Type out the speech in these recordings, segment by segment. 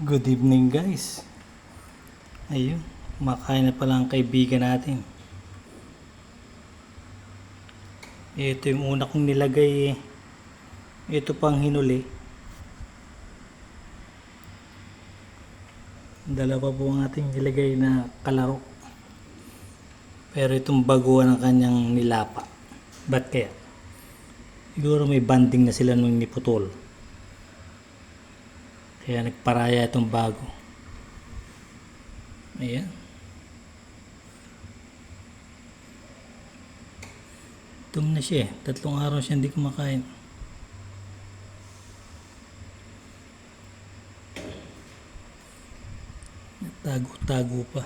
Good evening guys. Ayun, kumakain na pala ang kaibigan natin. Ito yung una kong nilagay. Ito pang hinuli. Dalawa po ang ating nilagay na kalaro. Pero itong baguhan ng kanyang nilapa. Ba't kaya? Siguro may banding na sila nung niputol. Kaya nagparaya itong bago. Ayan. Tum na siya. 3 araw siya hindi kumakain. Tago-tago pa.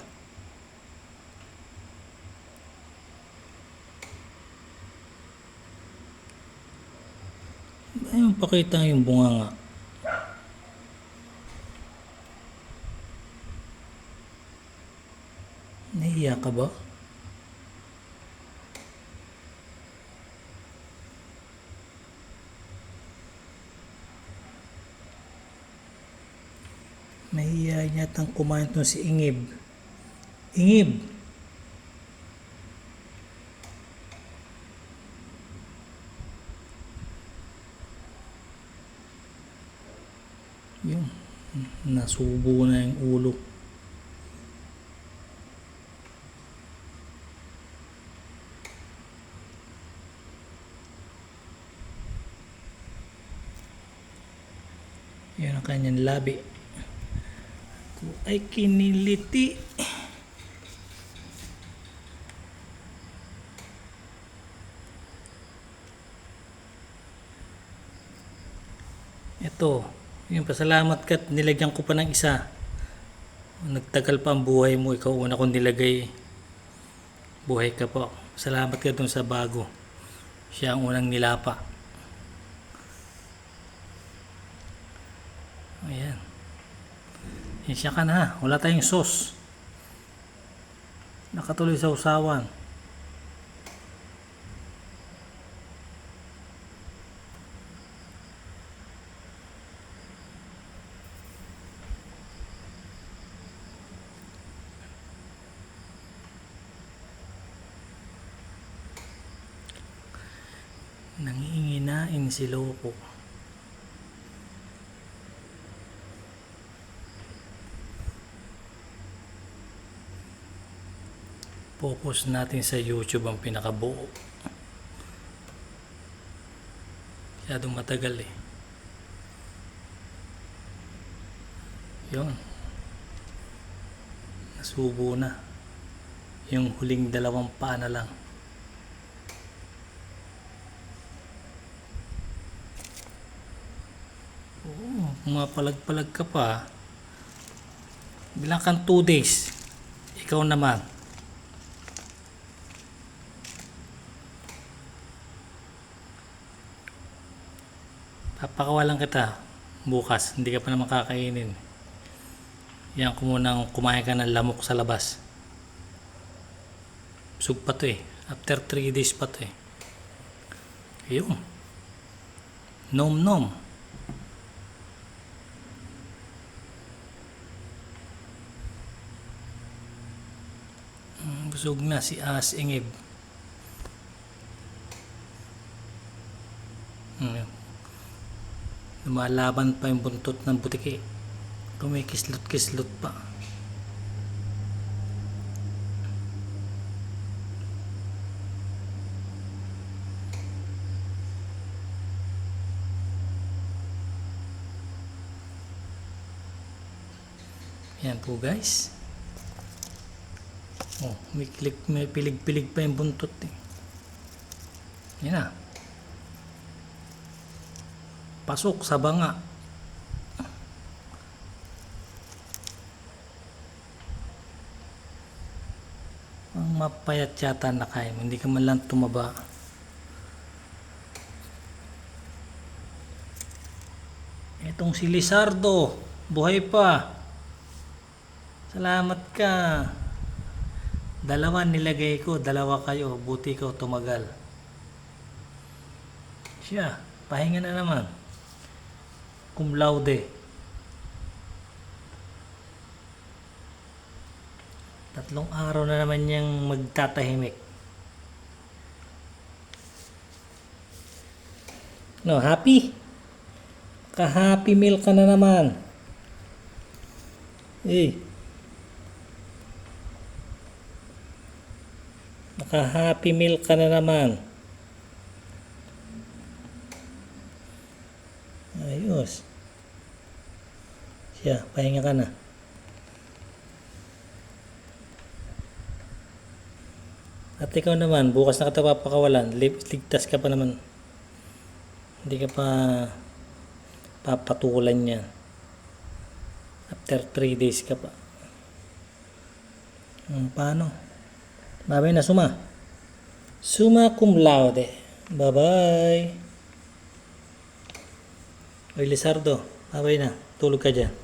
Ayun, pakita yung bunga nga. Nahiya ka ba? Nahiya yatang kumain to si Ingib. Ingib! Yun. Nasubo na yung ulo. Yan ang kanyang labi. Ay kiniliti. Ito, yung pasalamat ka at nilagyan ko pa ng isa. Nagtagal pa ang buhay mo, ikaw una kong nilagay. Buhay ka po. Salamat ka dun sa bago. Siya ang unang nilapa. Ayan. Siya ka na, wala tayong sauce. Nakatuloy sa usawan. Nangiinginain si Loco. Focus natin sa YouTube ang pinakabuo. Masyadong matagal eh. Yun. Nasubo na. Yung huling 2 paa na lang. Oo, mapalag-palag ka pa. Bilang kang 2 days. Ikaw naman. Papakawalan kita bukas, hindi ka pa naman kakainin. Yan ko munang kumain ka ng lamok sa labas. Busog pa to eh. After 3 days pa to eh. Ayun. Nom nom. Busog na si As Ingib. Lumalaban pa yung buntot ng butiki. Kumikislot-kislot pa. Yan po guys. Oh, may pilig-pilig pa yung buntot eh. Yan na. Pasok sa banga. Ang mapayat yata na kain mo. Hindi ka man lang tumaba. Itong si Lizardo. Buhay pa. Salamat ka. 2 nilagay ko. 2 kayo. Buti ko tumagal. Siya. Pahinga na naman. Cum laude. Tatlong araw na naman niyang magtatahimik. No, happy? Ka-happy meal ka na naman. Eh. Naka-happy meal ka na naman. Ayos. Siya, pahinga ka na. At ikaw naman, bukas na kita papakawalan. Ligtas ka pa naman. Hindi ka pa papatulan yan. After 3 days ka pa. Paano? Babay na, suma. Summa cum laude. Bye-bye. Oy, Lizardo, babay na. Tulog ka dyan.